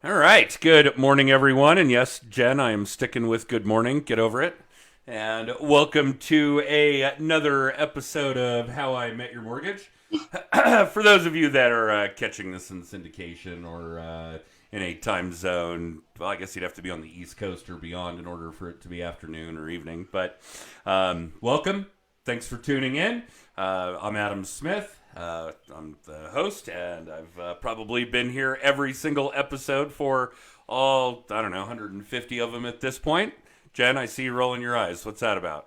All right. Good morning, everyone. And yes, Jen, I am sticking with good morning. Get over it. And welcome to another episode of How I Met Your Mortgage. For those of you that are catching this in syndication or in a time zone, well, I guess you'd have to be on the East Coast or beyond in order for it to be afternoon or evening. But welcome. Thanks for tuning in. I'm Adam Smith. I'm the host, and I've probably been here every single episode for all, I don't know, 150 of them at this point. Jen, I see you rolling your eyes. What's that about?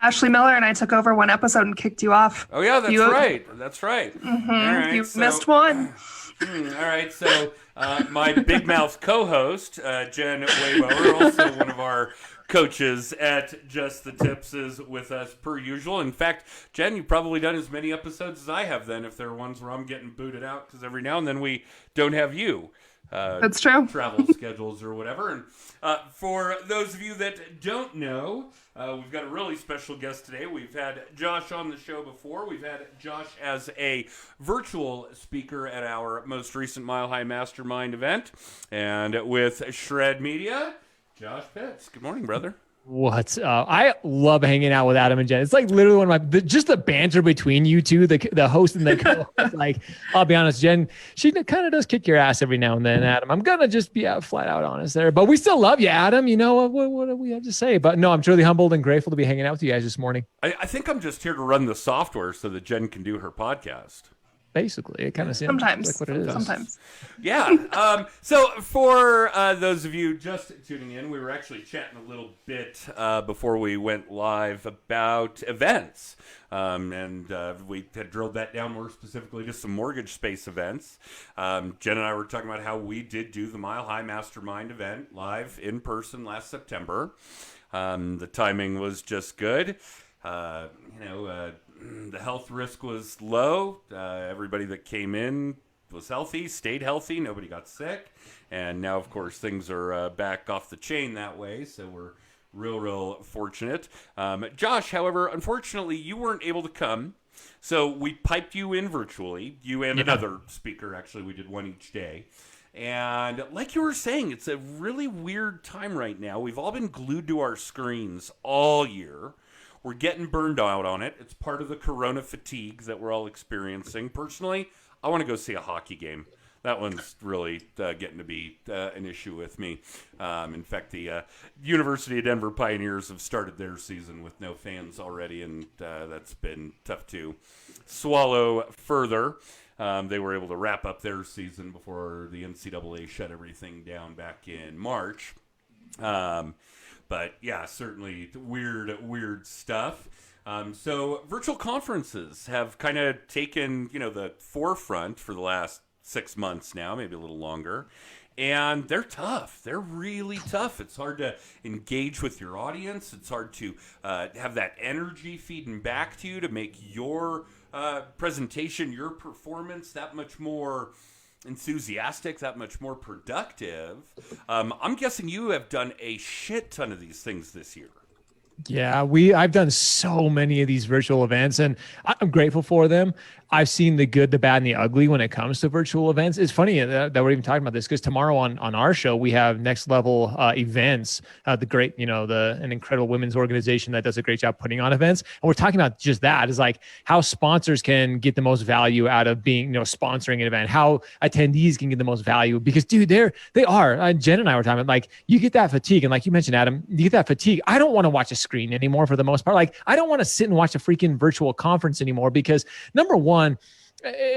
Ashley Miller and I took over one episode and kicked you off. Oh, yeah, that's right. That's right. All right. You missed one. All right. So, my big mouth co host, Jen Weibo, also one of our coaches at Just the Tips, is with us per usual. In fact, Jen, you've probably done as many episodes as I have then, if there are ones where I'm getting booted out, because every now and then we don't have you. That's true. Travel schedules or whatever. And for those of you that don't know, we've got a really special guest today. We've had Josh on the show before. We've had Josh as a virtual speaker at our most recent Mile High Mastermind event. And with Shred Media, Josh Pitts. Good morning, brother. What's up? I love hanging out with Adam and Jen. It's like literally one of just the banter between you two, the host and the co-host. Like, I'll be honest, Jen, she kind of does kick your ass every now and then, Adam. I'm going to just be flat out honest there, but we still love you, Adam. You know, what do we have to say? But no, I'm truly humbled and grateful to be hanging out with you guys this morning. I think I'm just here to run the software so that Jen can do her podcast. Basically, it kind of seems Sometimes. like what it is. Sometimes. Yeah. So for those of you just tuning in, we were actually chatting a little bit before we went live about events. And we had drilled that down more specifically to some mortgage space events. Jen and I were talking about how we did do the Mile High Mastermind event live in person last September. The timing was just good. The health risk was low. Everybody that came in was healthy, stayed healthy. Nobody got sick. And now, of course, things are back off the chain that way. So we're real fortunate. Josh, however, unfortunately, you weren't able to come. So we piped you in virtually. You and another speaker. Actually, we did one each day. And like you were saying, it's a really weird time right now. We've all been glued to our screens all year. We're getting burned out on it. It's part of the corona fatigue that we're all experiencing. Personally, I want to go see a hockey game. That one's really getting to be an issue with me. In fact, the University of Denver Pioneers have started their season with no fans already, and that's been tough to swallow further. They were able to wrap up their season before the NCAA shut everything down back in March. But yeah, certainly weird stuff. So virtual conferences have kind of taken, the forefront for the last 6 months now, maybe a little longer. And they're tough. They're really tough. It's hard to engage with your audience. It's hard to have that energy feeding back to you to make your presentation, your performance that much more enthusiastic, that much more productive. I'm guessing you have done a shit ton of these things this year. Yeah, I've done so many of these virtual events and I'm grateful for them. I've seen the good, the bad, and the ugly when it comes to virtual events. It's funny that we're even talking about this because tomorrow on our show, we have Next Level Events, the great, an incredible women's organization that does a great job putting on events. And we're talking about just that is like how sponsors can get the most value out of being, sponsoring an event, how attendees can get the most value because dude, they are, Jen and I were talking about like, you get that fatigue. And like you mentioned, Adam, you get that fatigue. I don't want to watch a screen anymore for the most part. Like I don't want to sit and watch a freaking virtual conference anymore because number one,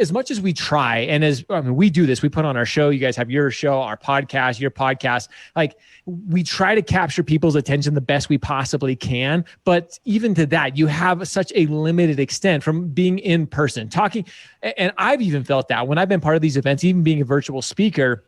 as much as we try, and we do this, we put on our show, you guys have your show, our podcast, your podcast, like we try to capture people's attention the best we possibly can. But even to that, you have such a limited extent from being in person, talking. And I've even felt that when I've been part of these events, even being a virtual speaker,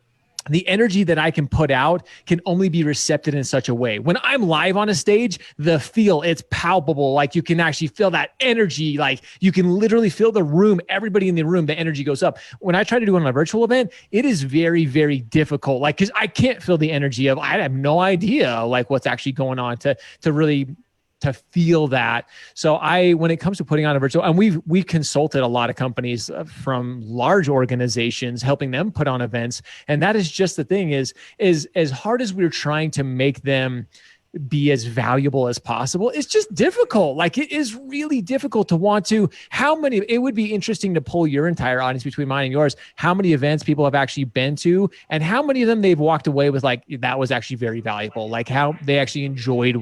the energy that I can put out can only be recepted in such a way. When I'm live on a stage, it's palpable. Like you can actually feel that energy. Like you can literally feel the room, everybody in the room, the energy goes up. When I try to do it on a virtual event, it is very, very difficult. Like, cause I can't feel the energy of, I have no idea like what's actually going on to really to feel that. So when it comes to putting on a virtual, and we consulted a lot of companies from large organizations, helping them put on events. And that is just the thing is as hard as we're trying to make them be as valuable as possible, it's just difficult. Like, it is really difficult to want to, it would be interesting to pull your entire audience between mine and yours, how many events people have actually been to and how many of them they've walked away with like, that was actually very valuable, like how they actually enjoyed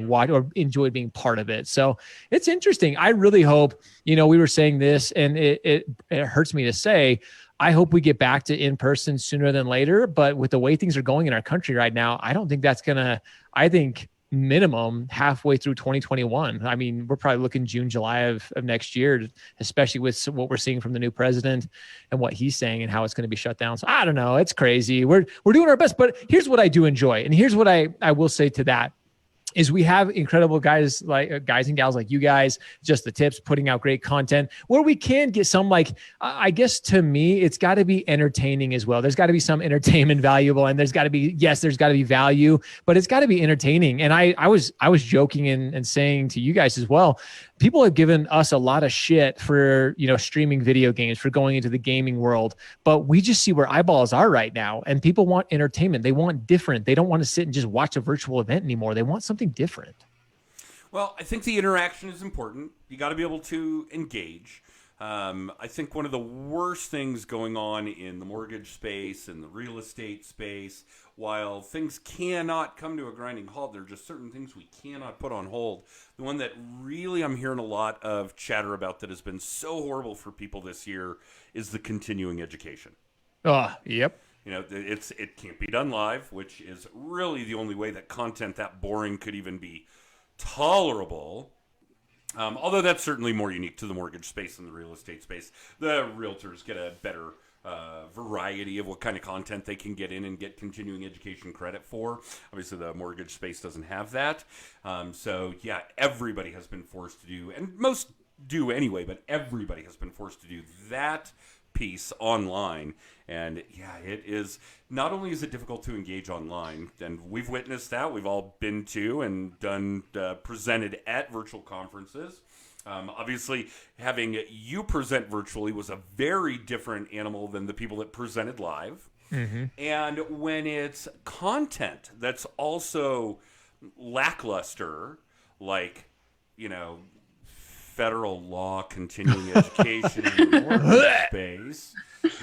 enjoyed being part of it. So it's interesting. I really hope, we were saying this and it hurts me to say, I hope we get back to in-person sooner than later, but with the way things are going in our country right now, I don't think that's I think minimum halfway through 2021. I mean, we're probably looking June, July of next year, especially with what we're seeing from the new president and what he's saying and how it's going to be shut down. So I don't know. It's crazy. We're doing our best, but here's what I do enjoy. And here's what I will say to that is we have incredible guys and gals like you guys, just the tips, putting out great content where we can get some, I guess to me, it's got to be entertaining as well. There's got to be some entertainment valuable, and there's got to be value, but it's got to be entertaining. And I was joking and saying to you guys as well, people have given us a lot of shit for, streaming video games, for going into the gaming world, but we just see where eyeballs are right now. And people want entertainment. They want different. They don't want to sit and just watch a virtual event anymore. They want something different. Well, I think the interaction is important. You got to be able to engage. I think one of the worst things going on in the mortgage space and the real estate space, while things cannot come to a grinding halt, there are just certain things we cannot put on hold. The one that really I'm hearing a lot of chatter about that has been so horrible for people this year is the continuing education. Oh, yep. It can't be done live, which is really the only way that content that boring could even be tolerable. Although that's certainly more unique to the mortgage space than the real estate space. The realtors get a better variety of what kind of content they can get in and get continuing education credit for. Obviously, the mortgage space doesn't have that. So, yeah, everybody has been forced to do, and most do anyway, but everybody has been forced to do that piece online. And yeah, it is, not only is it difficult to engage online, and we've witnessed that, we've all been to and done presented at virtual conferences. Obviously, having you present virtually was a very different animal than the people that presented live. Mm-hmm. And when it's content that's also lackluster, like, federal law, continuing education in the mortgage space.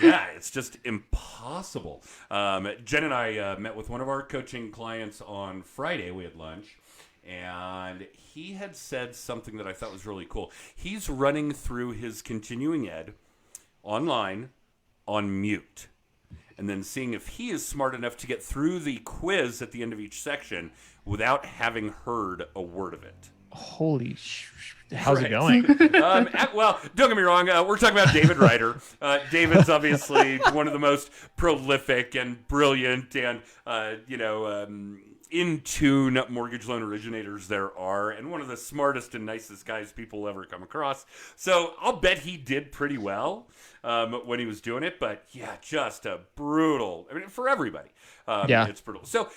Yeah, it's just impossible. Jen and I met with one of our coaching clients on Friday. We had lunch, and he had said something that I thought was really cool. He's running through his continuing ed online on mute, and then seeing if he is smart enough to get through the quiz at the end of each section without having heard a word of it. Holy how's it going? Well, don't get me wrong. We're talking about David Ryder. David's obviously one of the most prolific and brilliant and, in tune mortgage loan originators there are, and one of the smartest and nicest guys people will ever come across. So I'll bet he did pretty well when he was doing it. But yeah, just a brutal. I mean, for everybody. It's brutal. So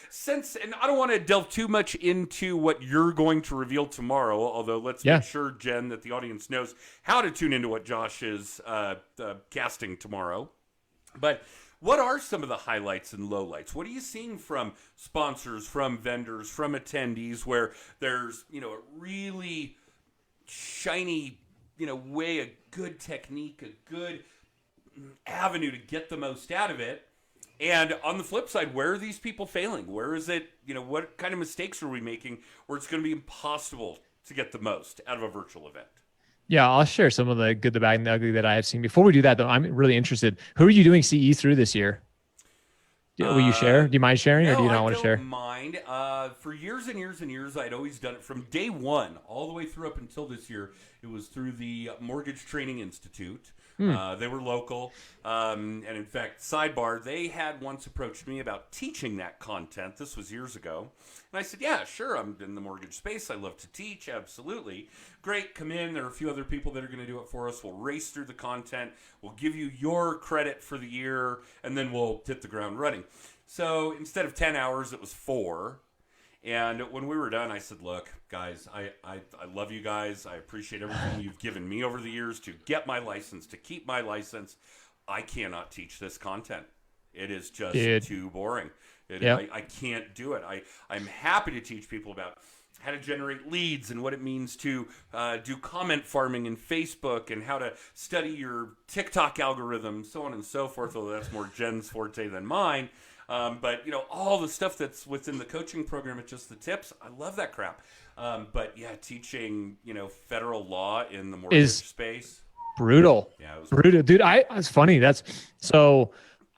and I don't want to delve too much into what you're going to reveal tomorrow, although let's make sure, Jen, that the audience knows how to tune into what Josh is casting tomorrow. But what are some of the highlights and lowlights? What are you seeing from sponsors, from vendors, from attendees where there's, a really shiny, way, a good technique, a good avenue to get the most out of it? And on the flip side, where are these people failing? Where is it, what kind of mistakes are we making where it's going to be impossible to get the most out of a virtual event? Yeah, I'll share some of the good, the bad, and the ugly that I have seen. Before we do that, though, I'm really interested. Who are you doing CE through this year? Will you share? Do you mind sharing, or do you not want to share? I don't mind. For years and years and years, I'd always done it from day one, all the way through up until this year. It was through the Mortgage Training Institute. They were local. And in fact, sidebar, they had once approached me about teaching that content. This was years ago. And I said, yeah, sure. I'm in the mortgage space. I love to teach. Absolutely. Great. Come in. There are a few other people that are going to do it for us. We'll race through the content. We'll give you your credit for the year, and then we'll hit the ground running. So instead of 10 hours, it was 4. And when we were done, I said, look, guys, I love you guys. I appreciate everything you've given me over the years to get my license, to keep my license. I cannot teach this content. It is just too boring. I can't do it. I'm happy to teach people about how to generate leads and what it means to do comment farming in Facebook and how to study your TikTok algorithm, so on and so forth, although that's more Jen's forte than mine. But, all the stuff that's within the coaching program, it's just the tips. I love that crap. But, yeah, teaching, federal law in the mortgage space. Brutal. Yeah, it was brutal. Dude, it's funny.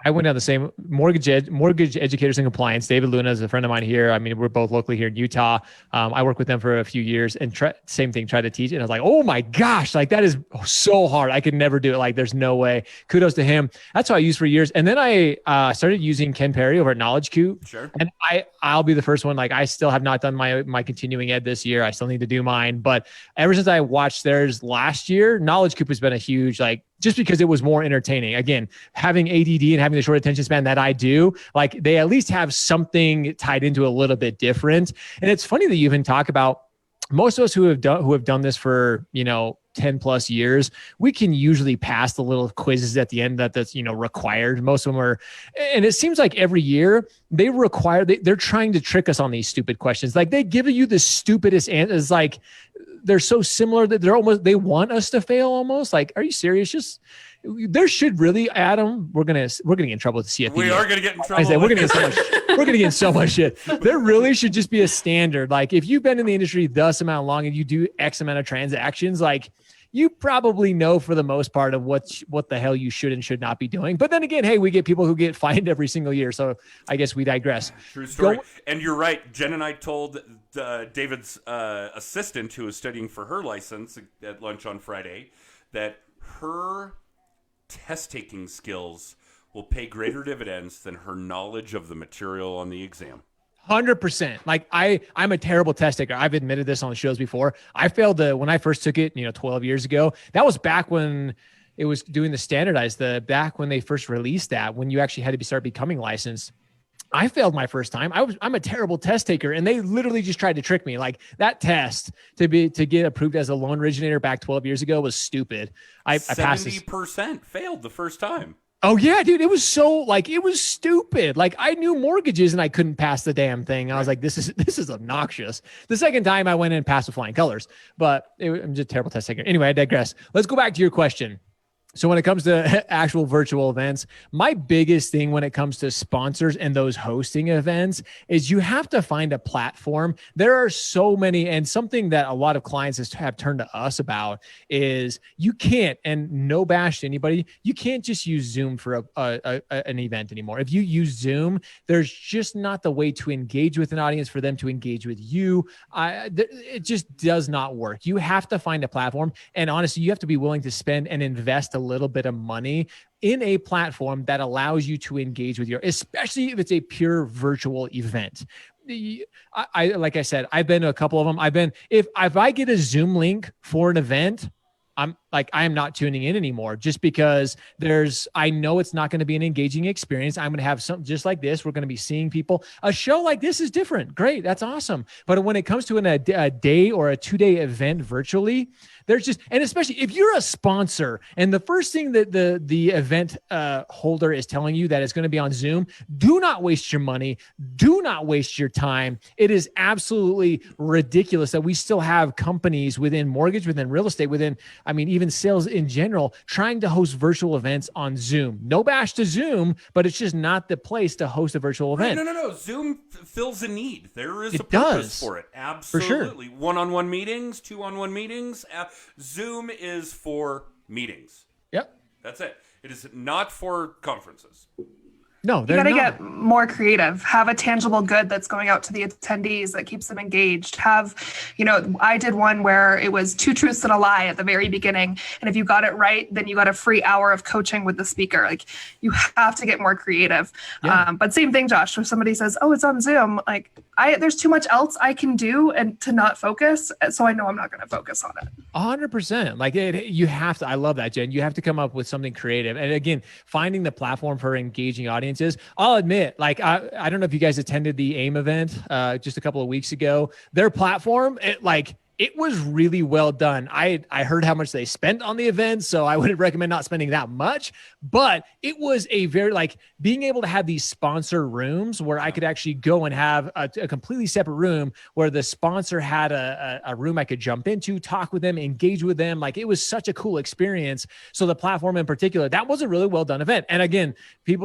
I went down the same mortgage educators and compliance. David Luna is a friend of mine here. I mean, we're both locally here in Utah. I worked with them for a few years and same thing, tried to teach it. And I was like, oh my gosh, like that is so hard. I could never do it. Like there's no way. Kudos to him. That's what I used for years. And then I started using Ken Perry over at Knowledge Coop. Sure. And I'll be the first one. Like I still have not done my continuing ed this year. I still need to do mine. But ever since I watched theirs last year, Knowledge Coop has been a huge, just because it was more entertaining. Again, having ADD and having the short attention span that I do, like they at least have something tied into a little bit different. And it's funny that you even talk about most of us who have done this for, 10 plus years, we can usually pass the little quizzes at the end that's required. Most of them are, and it seems like every year they're trying to trick us on these stupid questions. Like they give you the stupidest answers. Like they're so similar that they want us to fail almost. Like, are you serious? There should really, Adam, we're gonna get in trouble with the CFP. We are gonna get in trouble. I said we're gonna get so much shit. There really should just be a standard. Like if you've been in the industry thus amount long and you do X amount of transactions, like you probably know for the most part of what the hell you should and should not be doing. But then again, hey, we get people who get fined every single year. So I guess we digress. True story. And you're right. Jen and I told David's assistant who was studying for her license at lunch on Friday that her test-taking skills will pay greater dividends than her knowledge of the material on the exam. 100%. Like I'm a terrible test taker. I've admitted this on the shows before. I failed when I first took it, 12 years ago. That was back when it was doing the standardized, back when they first released that, when you actually had to start becoming licensed. I failed my first time. I'm a terrible test taker, and they literally just tried to trick me. Like that test to get approved as a loan originator back 12 years ago was stupid. I passed 70% failed the first time. Oh yeah, dude. It was stupid. Like I knew mortgages and I couldn't pass the damn thing. I was like, this is obnoxious. The second time I went in and passed with flying colors, but I'm just a terrible test taker. Anyway, I digress. Let's go back to your question. So when it comes to actual virtual events, my biggest thing when it comes to sponsors and those hosting events is you have to find a platform. There are so many, and something that a lot of clients have turned to us about is you can't, and no bash to anybody, you can't just use Zoom for an event anymore. If you use Zoom, there's just not the way to engage with an audience for them to engage with you. It just does not work. You have to find a platform, and honestly, you have to be willing to spend and invest a little bit of money in a platform that allows you to engage with especially if it's a pure virtual event. I like I said, I've been to a couple of them. If I get a Zoom link for an event, I am not tuning in anymore just because I know it's not going to be an engaging experience. I'm going to have something just like this. We're going to be seeing people. A show like this is different. Great. That's awesome. But when it comes to a day or a 2-day event virtually, and especially if you're a sponsor and the first thing that the event holder is telling you that it's going to be on Zoom, do not waste your money. Do not waste your time. It is absolutely ridiculous that we still have companies within mortgage, within real estate, even sales in general, trying to host virtual events on Zoom. No bash to Zoom, but it's just not the place to host a virtual event. No. Zoom fills a need. There is a purpose for it. Absolutely. For sure. One-on-one meetings, two-on-one meetings. Zoom is for meetings. Yep. That's it. It is not for conferences. No, you got to get more creative. Have a tangible good that's going out to the attendees that keeps them engaged. I did one where it was 2 truths and a lie at the very beginning. And if you got it right, then you got a free hour of coaching with the speaker. Like you have to get more creative. Yeah. But same thing, Josh, if somebody says, oh, it's on Zoom, there's too much else I can do and to not focus. So I know I'm not going to focus on it. 100%. You have to, I love that, Jen. You have to come up with something creative. And again, finding the platform for engaging audience. experiences. I'll admit, like, I don't know if you guys attended the AIM event just a couple of weeks ago. Their platform, it was really well done. I heard how much they spent on the event, so I would recommend not spending that much. But it was a very, like, being able to have these sponsor rooms where I could actually go and have a completely separate room where the sponsor had a room I could jump into, talk with them, engage with them. Like, it was such a cool experience. So the platform in particular, that was a really well done event. And again,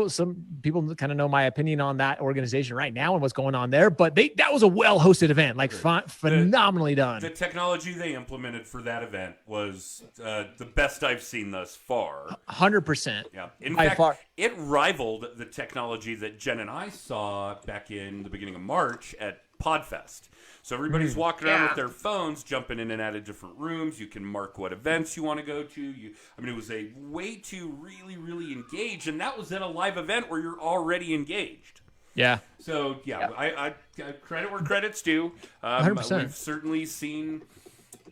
some people kind of know my opinion on that organization right now and what's going on there, but that was a well hosted event, like phenomenally done. The technology they implemented for that event was the best I've seen thus far. 100%. Yeah. In fact, it rivaled the technology that Jen and I saw back in the beginning of March at Podfest. So everybody's walking around with their phones, jumping in and out of different rooms. You can mark what events you want to go to. It was a way to really, really engage, and that was at a live event where you're already engaged. Yeah. So, I credit where credit's due. 100%. We've certainly seen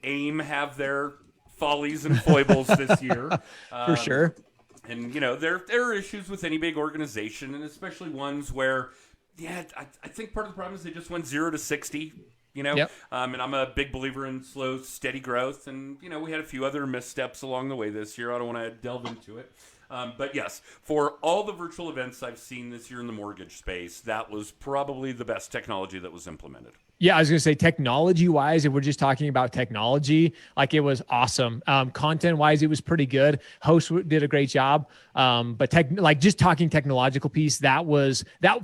AIM have their follies and foibles this year. For sure. And, there are issues with any big organization, and especially ones where, I think part of the problem is they just went 0 to 60. Yep. And I'm a big believer in slow, steady growth. And, we had a few other missteps along the way this year. I don't want to delve into it. But yes, for all the virtual events I've seen this year in the mortgage space, that was probably the best technology that was implemented. Yeah, I was going to say technology-wise, if we're just talking about technology, like, it was awesome. Content-wise, it was pretty good. Host did a great job. But just talking technological piece, that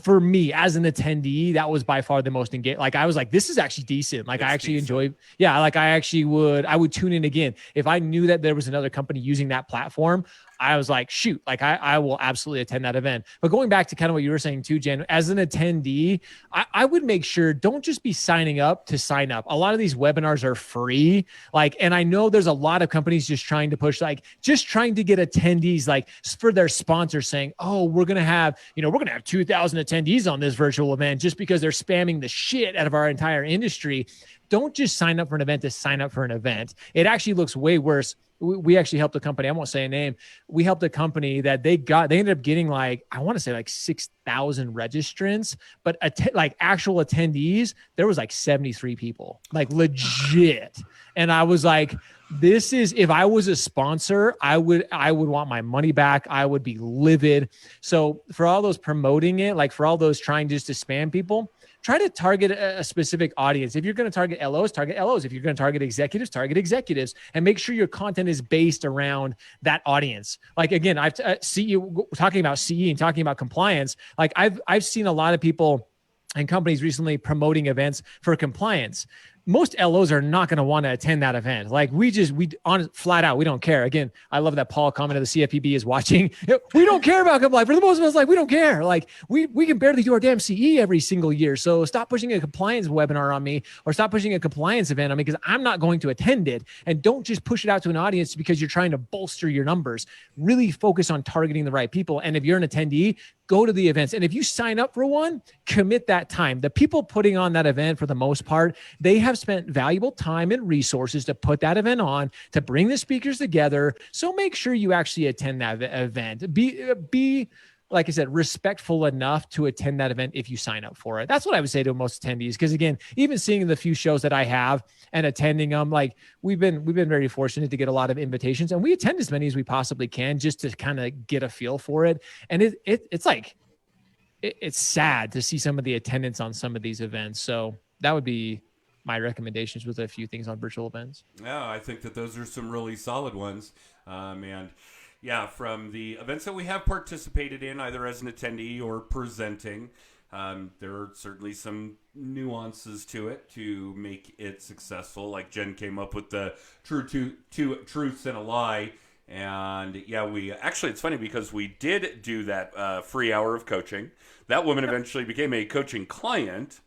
for me as an attendee, that was by far the most engaged. Like, I was like, this is actually decent. Like, I actually enjoy. Yeah, like, I would tune in again if I knew that there was another company using that platform. I was like, shoot, like, I will absolutely attend that event. But going back to kind of what you were saying too, Jen, as an attendee, I would make sure, don't just be signing up to sign up. A lot of these webinars are free. Like, and I know there's a lot of companies just trying to push, like, just trying to get attendees, like, for their sponsors saying, oh, we're going to have 2,000 attendees on this virtual event just because they're spamming the shit out of our entire industry. Don't just sign up for an event to sign up for an event. It actually looks way worse. We actually helped a company. I won't say a name. We helped a company that they ended up getting, like, I want to say like 6,000 registrants, but like actual attendees, there was like 73 people, like, legit. And I was like, if I was a sponsor, I would want my money back. I would be livid. So for all those promoting it, like, for all those trying just to spam people, try to target a specific audience. If you're going to target LOs, target LOs. If you're going to target executives, target executives, and make sure your content is based around that audience. Like, again, I've talking about CE and talking about compliance. Like, I've seen a lot of people and companies recently promoting events for compliance. Most LOs are not going to want to attend that event. Like, flat out, we don't care. Again, I love that Paul commented, the CFPB is watching. We don't care about compliance. For the most of us, like, we don't care. Like, we can barely do our damn CE every single year. So stop pushing a compliance webinar on me, or stop pushing a compliance event on me, because I'm not going to attend it. And don't just push it out to an audience because you're trying to bolster your numbers. Really focus on targeting the right people. And if you're an attendee, go to the events. And if you sign up for one, commit that time. The people putting on that event, for the most part, they have spent valuable time and resources to put that event on, to bring the speakers together. So make sure you actually attend that event. Be like I said, respectful enough to attend that event if you sign up for it. That's what I would say to most attendees. Because again, even seeing the few shows that I have and attending them, like, we've been very fortunate to get a lot of invitations, and we attend as many as we possibly can just to kind of get a feel for it. And it's sad to see some of the attendance on some of these events. So that would be my recommendations with a few things on virtual events. Yeah, I think that those are some really solid ones. And yeah, from the events that we have participated in, either as an attendee or presenting, there are certainly some nuances to it to make it successful. Like, Jen came up with the two truths and a lie. And yeah, it's funny because we did do that free hour of coaching. That woman eventually became a coaching client.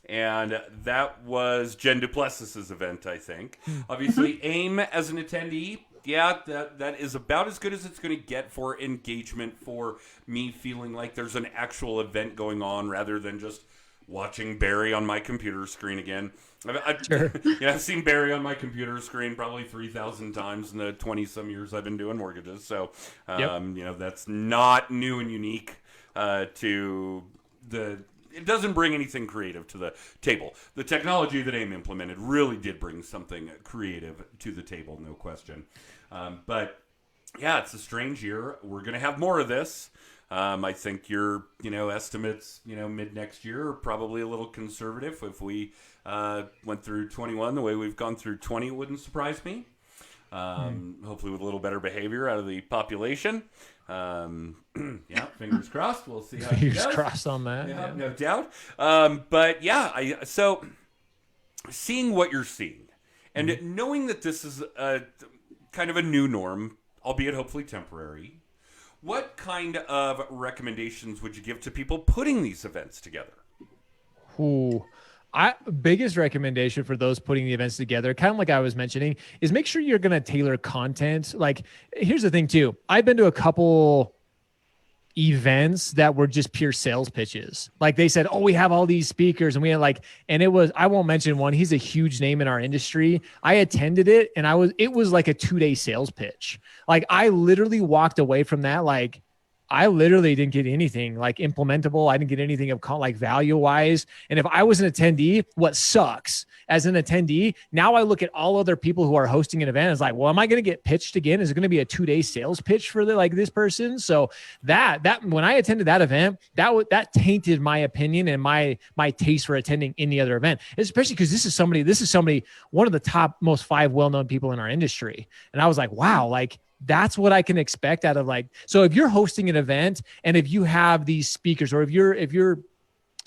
And that was Jen Duplessis's event, I think. Obviously, AIM as an attendee, yeah, that is about as good as it's going to get for engagement, for me feeling like there's an actual event going on rather than just watching Barry on my computer screen again. I've seen Barry on my computer screen probably 3,000 times in the 20-some years I've been doing mortgages. So, that's not new and unique. to the. It doesn't bring anything creative to the table. The technology that AIM implemented really did bring something creative to the table, no question. But yeah, it's a strange year. We're going to have more of this. I think your, estimates, mid next year are probably a little conservative. If we went through 21 the way we've gone through 20, it wouldn't surprise me. Hopefully with a little better behavior out of the population. Yeah, fingers crossed. We'll see how it Fingers goes. crossed on that. Yeah, no doubt. But yeah, so seeing what you're seeing and knowing that this is a kind of a new norm, albeit hopefully temporary, what kind of recommendations would you give to people putting these events together? Ooh. Biggest recommendation for those putting the events together, kind of like I was mentioning, is make sure you're going to tailor content. Like, here's the thing too. I've been to a couple events that were just pure sales pitches. Like they said, oh, we have all these speakers and we had and it was, I won't mention one. He's a huge name in our industry. I attended it and it was like a 2-day sales pitch. Like I literally walked away from that. Like, I literally didn't get anything like implementable. I didn't get anything of like value wise. And if I was an attendee, what sucks as an attendee, now I look at all other people who are hosting an event. It's like, well, am I going to get pitched again? Is it going to be a 2-day sales pitch for this person? So that when I attended that event, that tainted my opinion and my taste for attending any other event, especially because this is somebody, one of the top most 5 well-known people in our industry. And I was like, wow, like, that's what I can expect out of so if you're hosting an event and if you have these speakers or if you're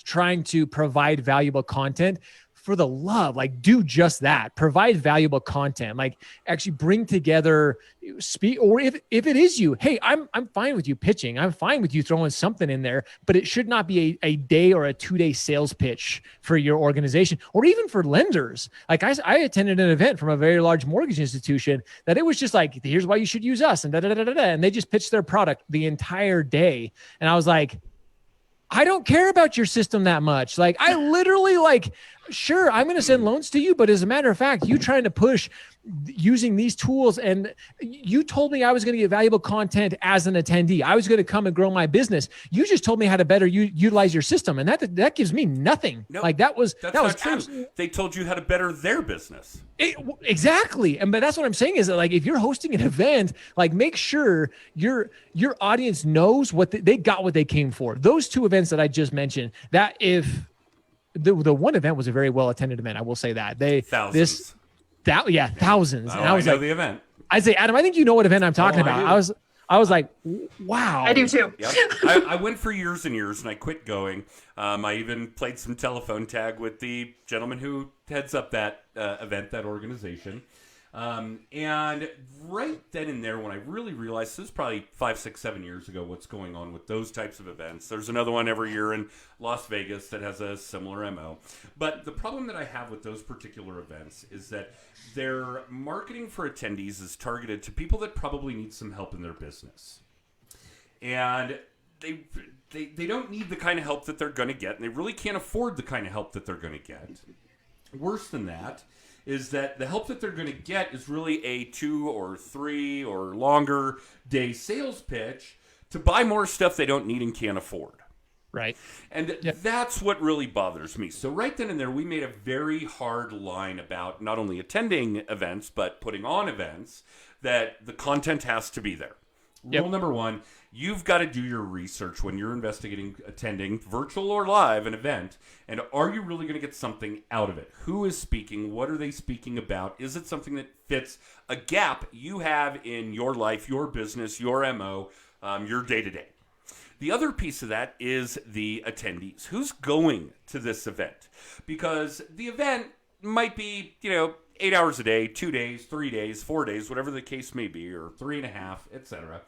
trying to provide valuable content, for the love, do just that. Provide valuable content. Actually bring together, speak, or if it is you, hey, I'm fine with you pitching. I'm fine with you throwing something in there, but it should not be a day or a 2-day sales pitch for your organization or even for lenders. I attended an event from a very large mortgage institution that it was just here's why you should use us and and they just pitched their product the entire day. And I was like, I don't care about your system that much. I literally sure, I'm going to send loans to you, but as a matter of fact, you trying to push using these tools and you told me I was going to get valuable content as an attendee. I was going to come and grow my business. You just told me how to better utilize your system. And that gives me nothing. No, that was not true. They told you how to better their business. Exactly. But that's what I'm saying is that if you're hosting an event, make sure your audience knows what they got, what they came for. Those 2 events that I just mentioned, that if the one event was a very well attended event, I will say that thousands. Thousands. Oh, and I was know the event. I'd say, Adam, I think you know what event I'm talking about. I was like, wow. I do too. Yep. I went for years and years and I quit going. I even played some telephone tag with the gentleman who heads up that event, that organization. And right then and there, when I really realized, this is probably 5, 6, 7 years ago, what's going on with those types of events. There's another one every year in Las Vegas that has a similar MO. But the problem that I have with those particular events is that their marketing for attendees is targeted to people that probably need some help in their business. And they don't need the kind of help that they're going to get, and they really can't afford the kind of help that they're going to get. Worse than that is that the help that they're going to get is really a 2 or 3 or longer day sales pitch to buy more stuff they don't need and can't afford. Right. And that's what really bothers me. So right then and there, we made a very hard line about not only attending events, but putting on events, that the content has to be there. Rule number 1, you've got to do your research when you're investigating attending, virtual or live, an event. And are you really going to get something out of it? Who is speaking? What are they speaking about? Is it something that fits a gap you have in your life, your business, your MO, your day-to-day? The other piece of that is the attendees. Who's going to this event? Because the event might be, 8 hours a day, 2 days, 3 days, 4 days, whatever the case may be, or 3.5, etc.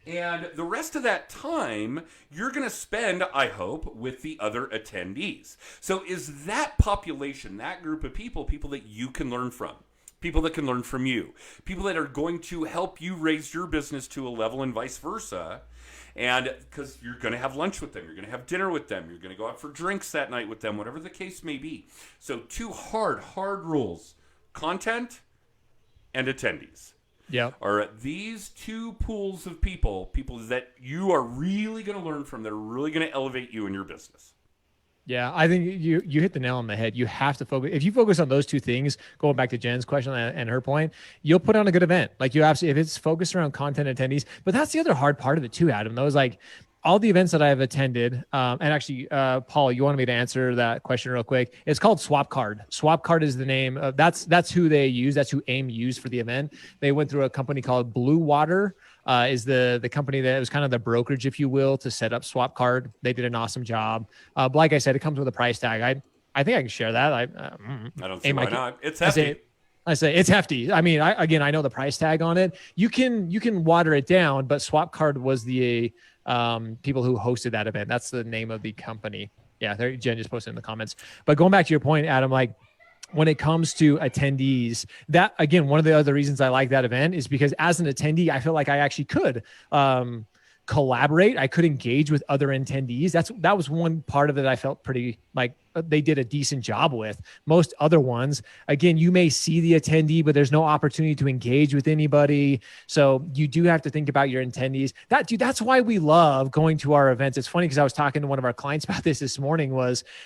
And the rest of that time, you're going to spend, I hope, with the other attendees. So is that population, that group of people that you can learn from? People that can learn from you? People that are going to help you raise your business to a level and vice versa? And because you're going to have lunch with them, you're going to have dinner with them, you're going to go out for drinks that night with them, whatever the case may be. So 2 hard rules: content and attendees. Yep. are these two pools of people that you are really going to learn from, that are really going to elevate you in your business. Yeah, I think you hit the nail on the head. You have to focus. If you focus on those two things, going back to Jen's question and her point, you'll put on a good event. Like you absolutely, if it's focused around content attendees. But that's the other hard part of it too, Adam. Though is like all the events that I have attended. And actually, Paul, you wanted me to answer that question real quick. It's called SwapCard. SwapCard is the name. That's who they use. That's who AIM used for the event. They went through a company called Blue Water. Is the company that was kind of the brokerage, if you will, to set up SwapCard. They did an awesome job. But like I said, it comes with a price tag. I think I can share that. I don't see why not. It's hefty. I say it's hefty. I mean, I know the price tag on it. You can water it down, but SwapCard was the people who hosted that event. That's the name of the company. Yeah, Jen just posted in the comments. But going back to your point, Adam, like, when it comes to attendees, that again, one of the other reasons I like that event is because as an attendee, I feel like I actually could collaborate. I could engage with other attendees. That was one part of it I felt pretty like they did a decent job with. Most other ones, again, you may see the attendee, but there's no opportunity to engage with anybody. So you do have to think about your attendees. That's why we love going to our events. It's funny because I was talking to one of our clients about this morning.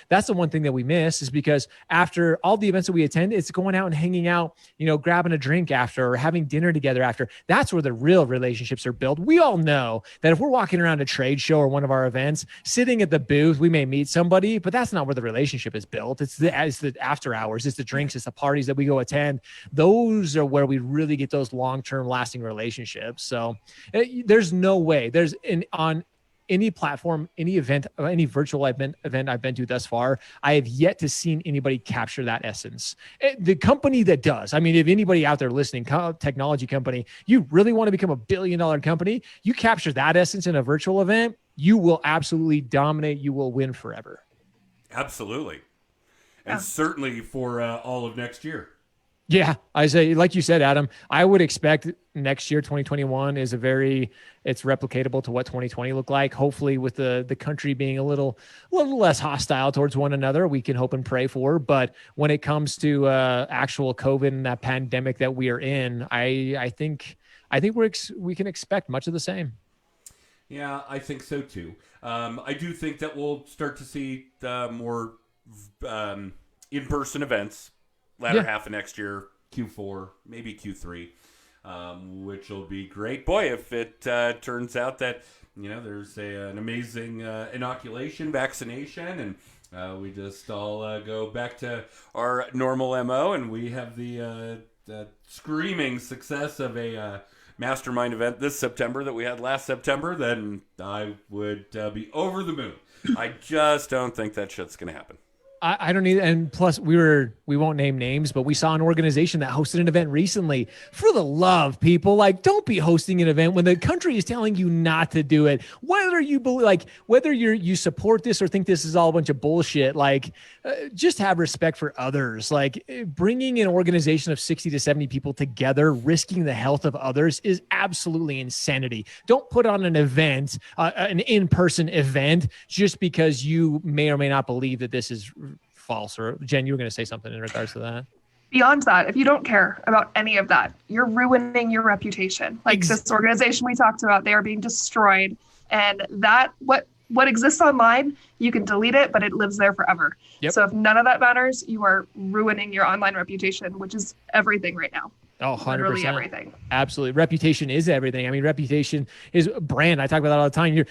That's the one thing that we miss, is because after all the events that we attend, it's going out and hanging out, grabbing a drink after or having dinner together after. That's where the real relationships are built. We all know that if we're walking around a trade show or one of our events, sitting at the booth, we may meet somebody, but that's not where the relationship is built. It's the after hours, it's the drinks, it's the parties that we go attend. Those are where we really get those long-term lasting relationships. So there's no way on any platform, any event, any virtual event I've been to thus far, I have yet to seen anybody capture that essence. The company that does, I mean, if anybody out there listening, technology company, you really want to become a $1 billion company, you capture that essence in a virtual event, you will absolutely dominate. You will win forever. Absolutely. And certainly for all of next year. Yeah, I say, like you said, Adam, I would expect next year, 2021 it's replicatable to what 2020 looked like. Hopefully with the country being a little less hostile towards one another, we can hope and pray for. But when it comes to actual COVID and that pandemic that we are in, I think we can expect much of the same. Yeah, I think so too. I do think that we'll start to see more in-person events latter half of next year, Q4, maybe Q3, which will be great. Boy, if it turns out that there's an amazing inoculation, vaccination, and we just all go back to our normal MO, and we have the screaming success of a mastermind event this September that we had last September, then I would be over the moon. I just don't think that shit's going to happen. I don't need, and plus we won't name names, but we saw an organization that hosted an event recently. For the love, people, like, don't be hosting an event when the country is telling you not to do it. Whether you believe, like, whether you support this or think this is all a bunch of bullshit, like, just have respect for others. Like, bringing an organization of 60 to 70 people together, risking the health of others, is absolutely insanity. Don't put on an event, an in-person event, just because you may or may not believe that this is false. Or Jen, you were going to say something in regards to that. Beyond that, if you don't care about any of that, you're ruining your reputation. Like this organization we talked about, they are being destroyed. And that what exists online, you can delete it, but it lives there forever. Yep. So if none of that matters, you are ruining your online reputation, which is everything right now. Oh, 100%. Literally everything. Absolutely. Reputation is everything. I mean, reputation is brand. I talk about that all the time.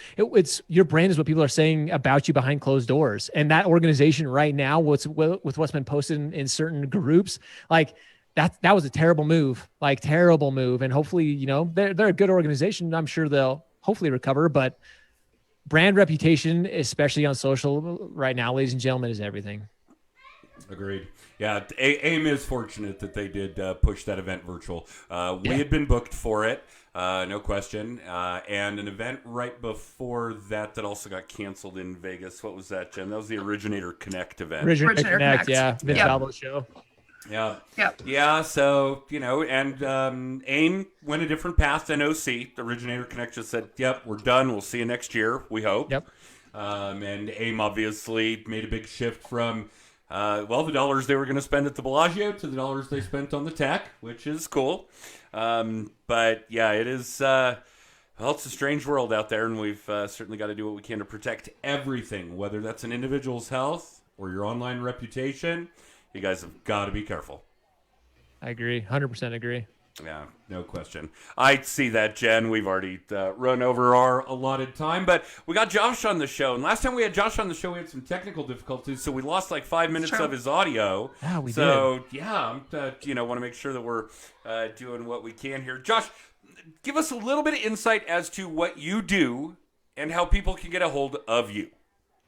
Your brand is what people are saying about you behind closed doors. And that organization right now, with what's been posted in certain groups, like that was a terrible move, And hopefully, they're a good organization. I'm sure they'll hopefully recover, but brand reputation, especially on social right now, ladies and gentlemen, is everything. Agreed. Yeah, AIM is fortunate that they did push that event virtual. We had been booked for it, no question, and an event right before that also got canceled in Vegas. What was that, Jen? That was the Originator Connect event. Originator Connect, yeah. Vince Albo's show. Yeah. Yep. Yeah, so, and AIM went a different path than OC. Originator Connect just said, yep, we're done. We'll see you next year, we hope. Yep. And AIM obviously made a big shift from well, the dollars they were going to spend at the Bellagio to the dollars they spent on the tech, which is cool. But yeah, it is. Well, it's a strange world out there, and we've certainly got to do what we can to protect everything, whether that's an individual's health or your online reputation. You guys have got to be careful. I agree. 100% agree. Yeah, no question. I see that, Jen. We've already run over our allotted time, but we got Josh on the show. And last time we had Josh on the show, we had some technical difficulties, so we lost like 5 minutes of his audio. Yeah, we did. Yeah, want to make sure that we're doing what we can here. Josh, give us a little bit of insight as to what you do and how people can get a hold of you.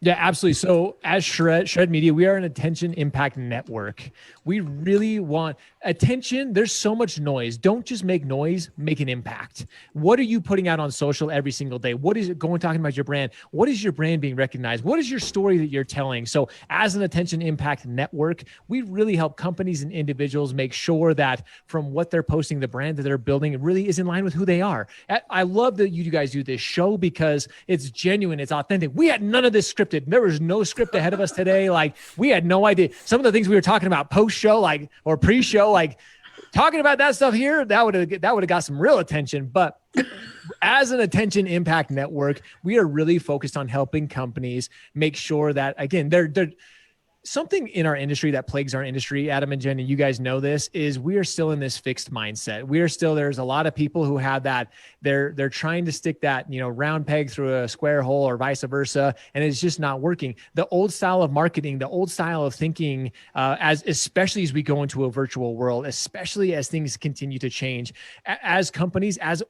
Yeah, absolutely. So as Shred Media, we are an attention impact network. We really want attention. There's so much noise. Don't just make noise, make an impact. What are you putting out on social every single day? What is it going talking about your brand? What is your brand being recognized? What is your story that you're telling? So as an attention impact network, we really help companies and individuals make sure that from what they're posting, the brand that they're building really is in line with who they are. I love that you guys do this show because it's genuine, it's authentic. We had none of this scripted. There was no script ahead of us today. Like, we had no idea. Some of the things we were talking about post-show, like, or pre-show, like talking about that stuff here, that would have got some real attention. But as an attention impact network, we are really focused on helping companies make sure that, again, they're something in our industry that plagues our industry, Adam and Jen, and you guys know this, is we are still in this fixed mindset. There's a lot of people who have that, they're trying to stick that, round peg through a square hole or vice versa, and it's just not working. The old style of marketing, the old style of thinking, especially as we go into a virtual world, especially as things continue to change, as companies, as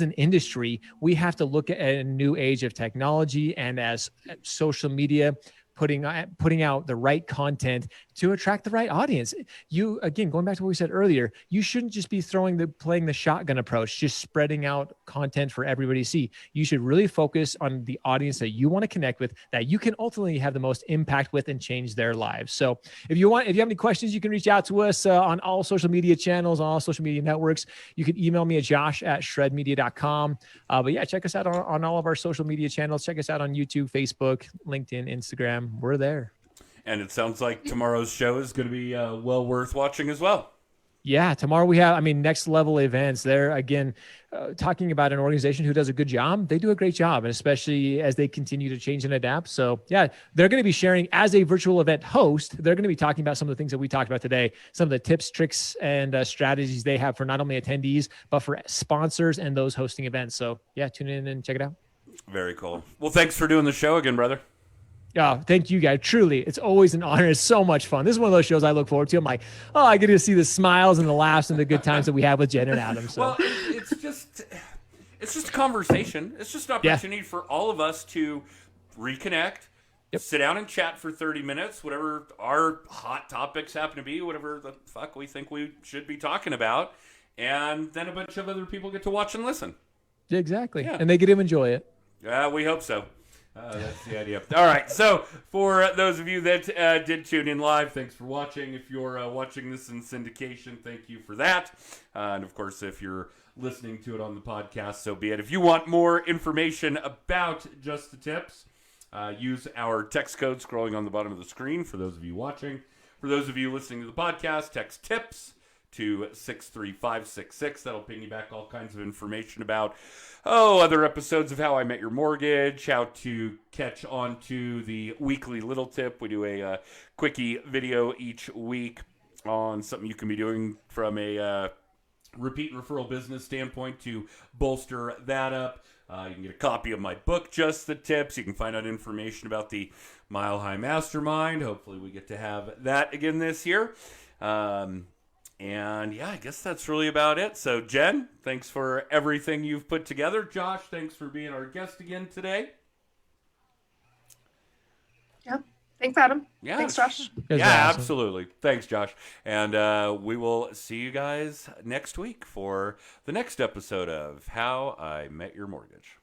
an industry, we have to look at a new age of technology, and as social media, putting out the right content to attract the right audience. You, again, going back to what we said earlier, you shouldn't just be playing the shotgun approach, just spreading out content for everybody to see. You should really focus on the audience that you want to connect with, that you can ultimately have the most impact with and change their lives. So if you have any questions, you can reach out to us on all social media channels, on all social media networks. You can email me at josh@shredmedia.com. But yeah, check us out on all of our social media channels. Check us out on YouTube, Facebook, LinkedIn, Instagram. We're there. And it sounds like tomorrow's show is going to be well worth watching as well. Yeah, tomorrow we have, next level events. They're, again, talking about an organization who does a good job. They do a great job, and especially as they continue to change and adapt. So yeah, they're going to be sharing, as a virtual event host, they're going to be talking about some of the things that we talked about today, some of the tips, tricks, and strategies they have for not only attendees, but for sponsors and those hosting events. So yeah, tune in and check it out. Very cool. Well, thanks for doing the show again, brother. Oh, thank you guys. Truly, it's always an honor. It's so much fun. This is one of those shows I look forward to. I'm like, I get to see the smiles and the laughs and the good times that we have with Jen and Adam. So. Well, it's just a conversation. It's just an opportunity for all of us to reconnect, sit down and chat for 30 minutes, whatever our hot topics happen to be, whatever the fuck we think we should be talking about, and then a bunch of other people get to watch and listen. Exactly. Yeah. And they get to enjoy it. Yeah, we hope so. That's the idea. All right. So for those of you that did tune in live, thanks for watching. If you're watching this in syndication, thank you for that. And of course, if you're listening to it on the podcast, so be it. If you want more information about Just the Tips, use our text code scrolling on the bottom of the screen for those of you watching. For those of you listening to the podcast, text TIPS to 63566. That'll ping you back all kinds of information about other episodes of How I Met Your Mortgage, how to catch on to the weekly little tip. We do a quickie video each week on something you can be doing from a repeat and referral business standpoint to bolster that up. You can get a copy of my book, Just the Tips. You can find out information about the Mile High Mastermind. Hopefully we get to have that again this year. And yeah, I guess that's really about it. So Jen, thanks for everything you've put together. Josh, thanks for being our guest again today. Yeah. Thanks, Adam. Yeah. Thanks, Josh. Yeah, awesome. Absolutely. Thanks, Josh. And we will see you guys next week for the next episode of How I Met Your Mortgage.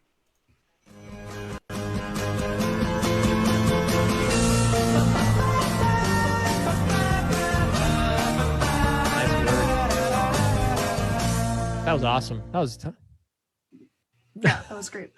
That was awesome. Yeah, that was great.